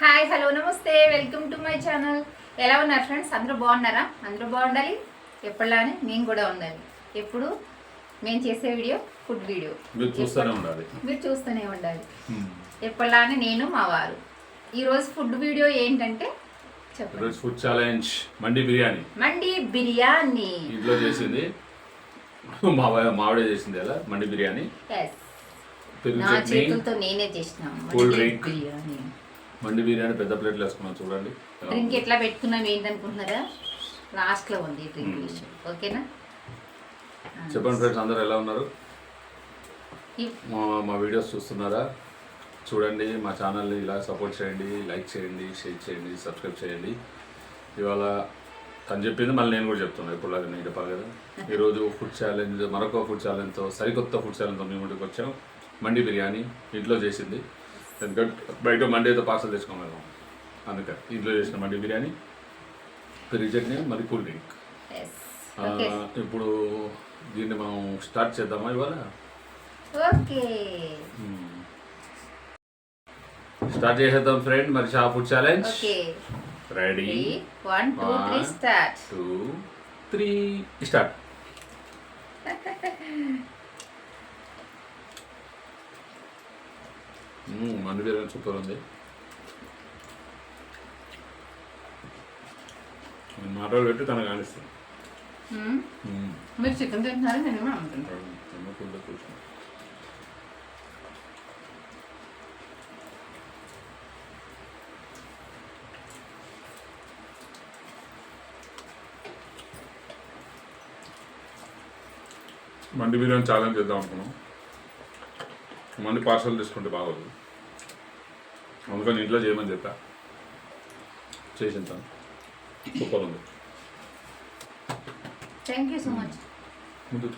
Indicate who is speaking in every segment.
Speaker 1: Hi hello నమస్తే welcome to my channel. ఎలా ఉన్నారు ఫ్రెండ్స్? అందరూ బాగున్నారా? అందరూ బాగుండాలి, ఎప్పటిలానే మేము కూడా ఉండాలి. ఎప్పుడు మేము చేసే వీడియో ఫుడ్ వీడియో
Speaker 2: మీరు
Speaker 1: చూస్తూనే ఉండాలి. ఎప్పటిలానే నేను మా వారు. ఈరోజు ఫుడ్ వీడియో ఏంటంటే
Speaker 2: చెప్పండి. ఫుడ్ ఛాలెంజ్ మండి బిర్యానీ. ఇంట్లో చేసింది మావిడే చేసింది అలా మండి బిర్యానీ.
Speaker 1: నా చేతులతో నేనే చేసిన
Speaker 2: కూల్ డ్రింక్ బిర్యానీ. మండి బిర్యానీ పెద్ద ప్లేట్లు వేసుకున్నాం చూడండి.
Speaker 1: డ్రింక్ ఎట్లా పెట్టుకున్నాం ఏంటనుకుంటున్నారా? లాస్ట్లో ఉంది డ్రింక్ విషయం. ఓకేనా?
Speaker 2: చెప్పండి ఫ్రెండ్స్, అందరూ ఎలా ఉన్నారు? మా వీడియోస్ చూస్తున్నారా? చూడండి, మా ఛానల్ని ఇలా సపోర్ట్ చేయండి, లైక్ చేయండి, షేర్ చేయండి, సబ్స్క్రైబ్ చేయండి. ఇవాళ తను చెప్పింది మళ్ళీ నేను కూడా చెప్తున్నాను, ఎప్పుడులాగా నేను చెప్పాలి కదా. ఈరోజు ఫుడ్ ఛాలెంజ్, మరొక ఫుడ్ ఛాలెంజ్తో, సరికొత్త ఫుడ్ ఛాలెంజ్తో మేము ఇంటికి వచ్చాం. మండి బిర్యానీ ఇంట్లో చేసింది. ఎందుకంటే బయట మండి అయితే పార్సల్ తెచ్చుకోగలం, అందుకని ఇంట్లో చేసిన మండి బిర్యానీ, పెరుగు చట్నీ, మరి కూల్ డ్రింక్. ఇప్పుడు దీన్ని మనం స్టార్ట్ చేద్దామా ఇవాళ?
Speaker 1: ఓకే,
Speaker 2: స్టార్ట్ చేసేద్దాం ఫ్రెండ్. మరి షా food challenge ready?
Speaker 1: 1 2 3 start.
Speaker 2: 2 3 start. Mandi biryani super ఉంది. మాటలు పెట్టి తనకు కానిస్తాను.
Speaker 1: మీరు చికెన్ తింటున్నారు, నేను కూడా అనుకుంటాను.
Speaker 2: మండి బిర్యానీ ఛాలెంజ్ చేద్దాం అనుకున్నాం. మండి పార్సల్ తీసుకుంటే బాగోదు, అందుకని ఇంట్లో చేయమని చెప్పా. చేసింతాను, సూపర్ ఉంది.
Speaker 1: Thank you so much.
Speaker 2: ముందు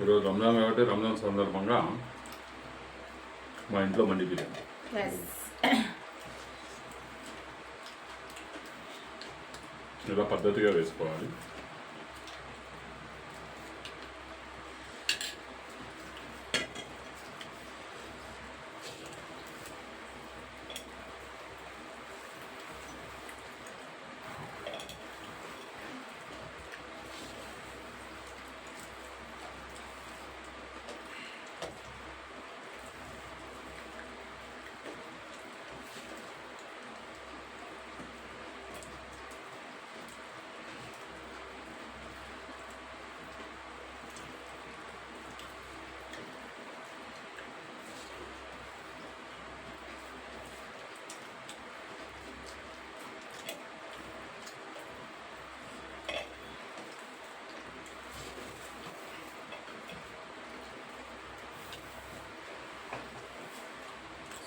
Speaker 2: ఈరోజు రంజాన్ కాబట్టి రంజాన్ సందర్భంగా మా ఇంట్లో మండి బిర్యానీ. ఇలా పద్ధతిగా వేసుకోవాలి.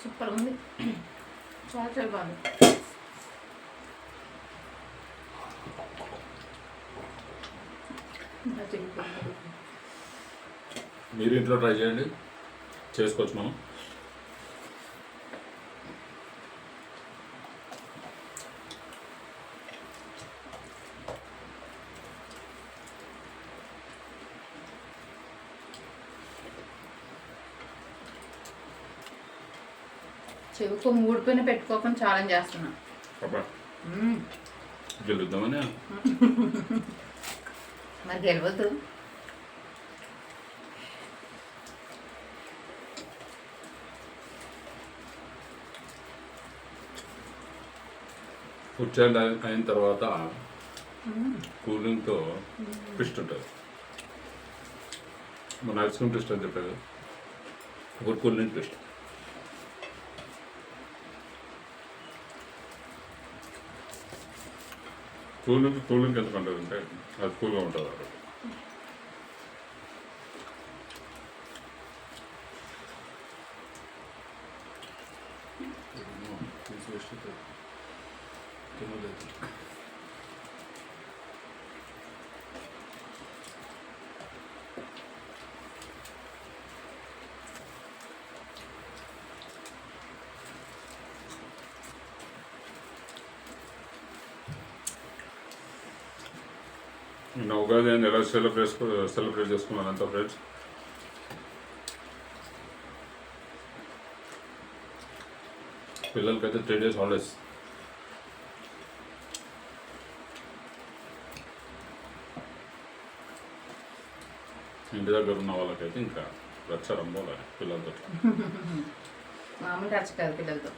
Speaker 1: సూపర్ ఉంది, చాలా చాలా బాగుంది.
Speaker 2: మీరు ఇంట్లో ట్రై చేయండి, చేసుకోవచ్చు మనం.
Speaker 1: చెవుకు మూడిపోయిన పెట్టుకోకుండా ఛాలెంజ్ చేస్తున్నా.
Speaker 2: గెలుద్దామని.
Speaker 1: మరి గెలవద్దు.
Speaker 2: ఫుడ్ ఛాలెంజ్ అయిన తర్వాత కూల్ డ్రింక్తో ట్విస్ట్ ఉంటుంది. మన ఐస్ క్రీమ్ ట్విస్ట్ అని చెప్పారు, ఇప్పుడు cool drink twist. Cool drink ఎందుకు ఉంటుంది అంటే అది కూల్గా ఉంటుంది. నిన్న ఉగాది అని ఎలా సెలబ్రేట్ చేసుకున్నాను అంతా ఫ్రెండ్స్. పిల్లలకైతే 3 days హాలిడేస్. ఇంటి దగ్గర ఉన్న వాళ్ళకైతే ఇంకా రచ్చరంబోలే పిల్లలతో.
Speaker 1: మామూలు రచ్చ కాదు పిల్లలతో.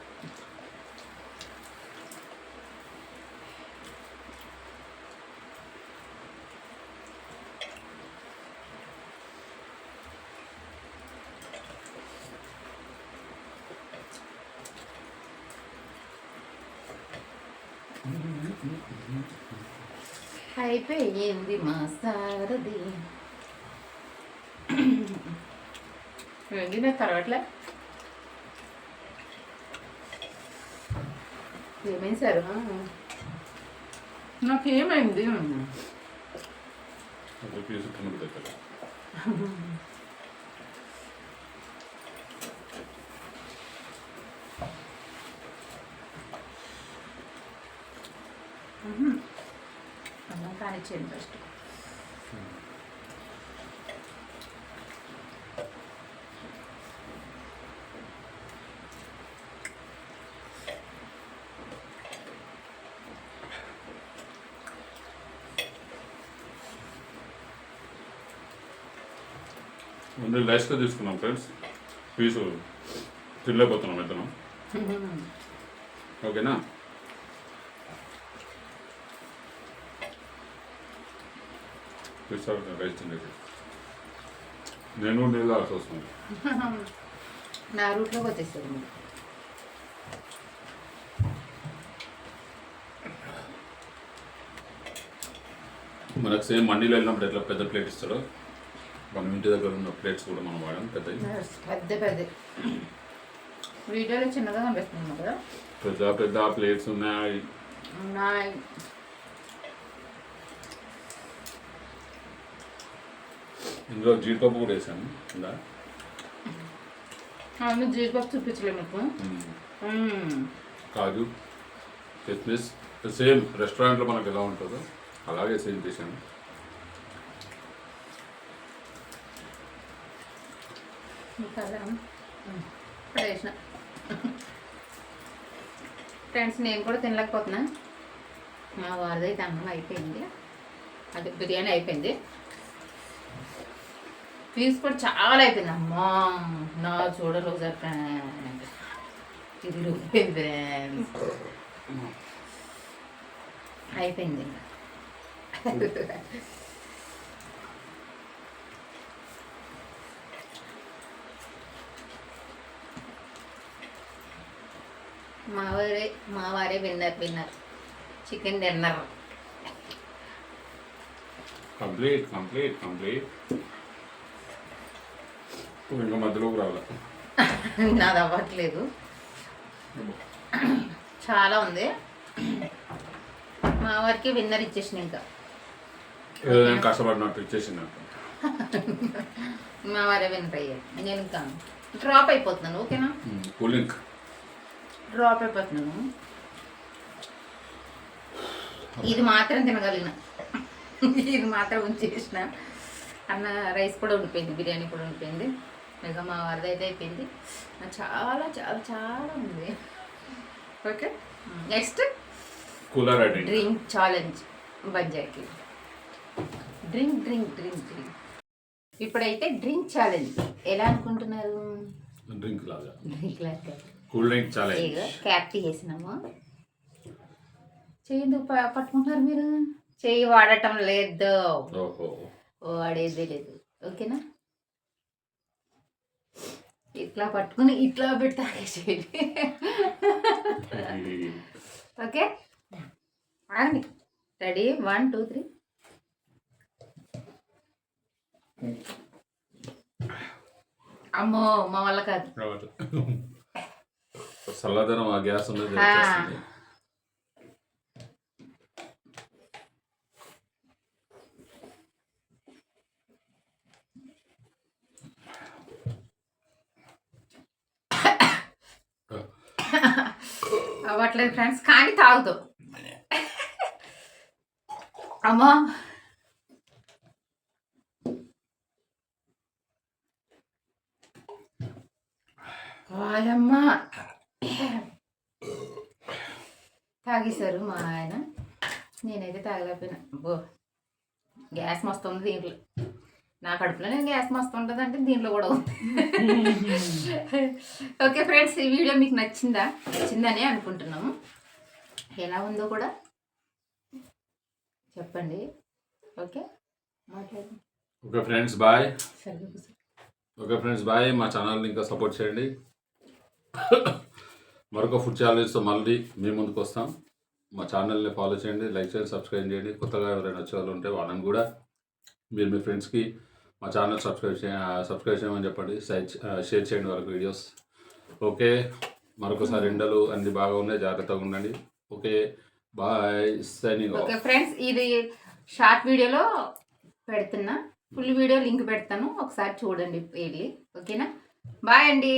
Speaker 1: అయిపోయింది మా సారది. ఏంటి నాకు తర్వాట్లే ఏమైంది సార్? నాకేమైంది?
Speaker 2: పీసు కిందకు దగ్గర
Speaker 1: అన్నం కానిచ్చేయండి ఫస్ట్.
Speaker 2: ముందు లైస్గా తీసుకున్నాం ఫ్రెండ్స్. పీసు తినలేకపోతున్నాం ఇతను. ఓకేనా? పీసా రైస్ తినేది నేను నీళ్ళు తాగాల్సి వస్తుంది.
Speaker 1: నా రూట్లోకి వచ్చేస్తుంది మీరు.
Speaker 2: మనకు సేమ్ మండీలో వెళ్ళినప్పుడు ఎట్లా పెద్ద ప్లేట్ ఇస్తాడో మన ఇంటి దగ్గర ఉన్న ప్లేట్స్ కూడా మనం వాడాం.
Speaker 1: పెద్ద వీడియోలో చిన్నగా కనిపిస్తుంది కదా.
Speaker 2: పెద్ద ప్లేట్స్ ఉన్నాయి. ఇందులో జీడిపప్పు కూడా వేసాను.
Speaker 1: జీడిపప్పు చూపించలేదు మీకు.
Speaker 2: కాజు, కిస్మిస్ సేమ్ రెస్టారెంట్లో మనకు ఎలా ఉంటుందో అలాగే సేమ్ చేశాను.
Speaker 1: వేసిన ఫ్రెండ్స్ నేను కూడా తినలేకపోతున్నా. మా వారిదైతే అన్నం అయిపోయింది, అది బిర్యానీ అయిపోయింది. పీస్ కూడా చాలా అయిపోయింది. అమ్మా నా చూడరు ఇది రూపాయింది అయిపోయింది. మా వారే విన్నర్ చికెన్ డిన్నర్
Speaker 2: కంప్లీట్. ఇంకా మధ్యలోకి రావాలి.
Speaker 1: నాది అవ్వట్లేదు, చాలా ఉంది. మా వారికి విన్నర్ ఇచ్చేసిన ఇంకా
Speaker 2: కష్టపడినట్టు ఇచ్చేసిన
Speaker 1: మా వారే విన్నర్ అయ్యారు. నేను ఇంకా డ్రాప్ అయిపోతున్నాను. ఓకేనా?
Speaker 2: కూలింగ్
Speaker 1: డ్రాప్ అయిపోతున్నాను. ఇది మాత్రం తినగలిగిన, ఇది మాత్రం ఉంచేసిన. అన్న రైస్ కూడా ఉండిపోయింది, బిర్యానీ కూడా ఉండిపోయింది. ఇక మా వారిది అయితే అయిపోయింది. చాలా చాలా చాలా ఉంది. Okay, next
Speaker 2: cooler
Speaker 1: drink challenge. బజ్జాకి డ్రింక్. ఇప్పుడైతే డ్రింక్ ఛాలెంజ్ ఎలా అనుకుంటున్నారు?
Speaker 2: డ్రింక్ లాగా
Speaker 1: కూల్ డ్రింక్ ఛాలెంజ్. క్యాప్ తీసేసినాము. చెయ్యి పట్టుకుంటున్నారు మీరు, చెయ్యి వాడటం లేదు, వాడేదే లేదు. ఓకేనా? ఇట్లా పట్టుకుని ఇట్లా పెట్టి తాగేసేయండి. ఓకే, ఆగండి. రెడీ? 1 2 3. అమ్మో మా వల్ల కాదు.
Speaker 2: చల్లదనం ఆ గ్యాస్ ఉన్నది.
Speaker 1: అవ్వట్లేదు ఫ్రెండ్స్, కానీ తాగుతాం. అమ్మా వాళ్ళమ్మ తాగేశారు మా ఆయన, నేనైతే తాగలేకపోయినా. అబ్బో గ్యాస్ మస్తు ఉంది దీంట్లో, నా కడుపులోనే గ్యాస్ మస్తు ఉంటుంది అంటే దీంట్లో కూడా ఉంది. ఓకే ఫ్రెండ్స్, ఈ వీడియో మీకు నచ్చిందని అనుకుంటున్నాము. ఎలా ఉందో కూడా చెప్పండి. ఓకే మాట్లాడండి.
Speaker 2: Okay friends bye.
Speaker 1: సరిగ్గా కూర్చో.
Speaker 2: Okay friends bye. మా ఛానల్ని ఇంకా సపోర్ట్ చేయండి. మరొక ఫుడ్ ఛాలెంజ్తో మళ్ళీ మీ ముందుకు వస్తాం. మా ఛానల్ని ఫాలో చేయండి, లైక్ చేయండి, సబ్స్క్రైబ్ చేయండి. కొత్తగా ఎవరైనా వచ్చే వాళ్ళు ఉంటే వాళ్ళని కూడా మీరు మీ ఫ్రెండ్స్కి మా ఛానల్ సబ్స్క్రైబ్ చేయమని చెప్పండి. షేర్ చేయండి వాళ్ళకి వీడియోస్. ఓకే, మరొకసారి ఎండలు అన్ని బాగా ఉన్నాయి, జాగ్రత్తగా ఉండండి. Okay bye, signing off.
Speaker 1: Okay friends, ఇది షార్ట్ వీడియోలో పెడుతున్నా, ఫుల్ వీడియో లింక్ పెడతాను, ఒకసారి చూడండి వెళ్ళి. ఓకేనా, బాయ్ అండి.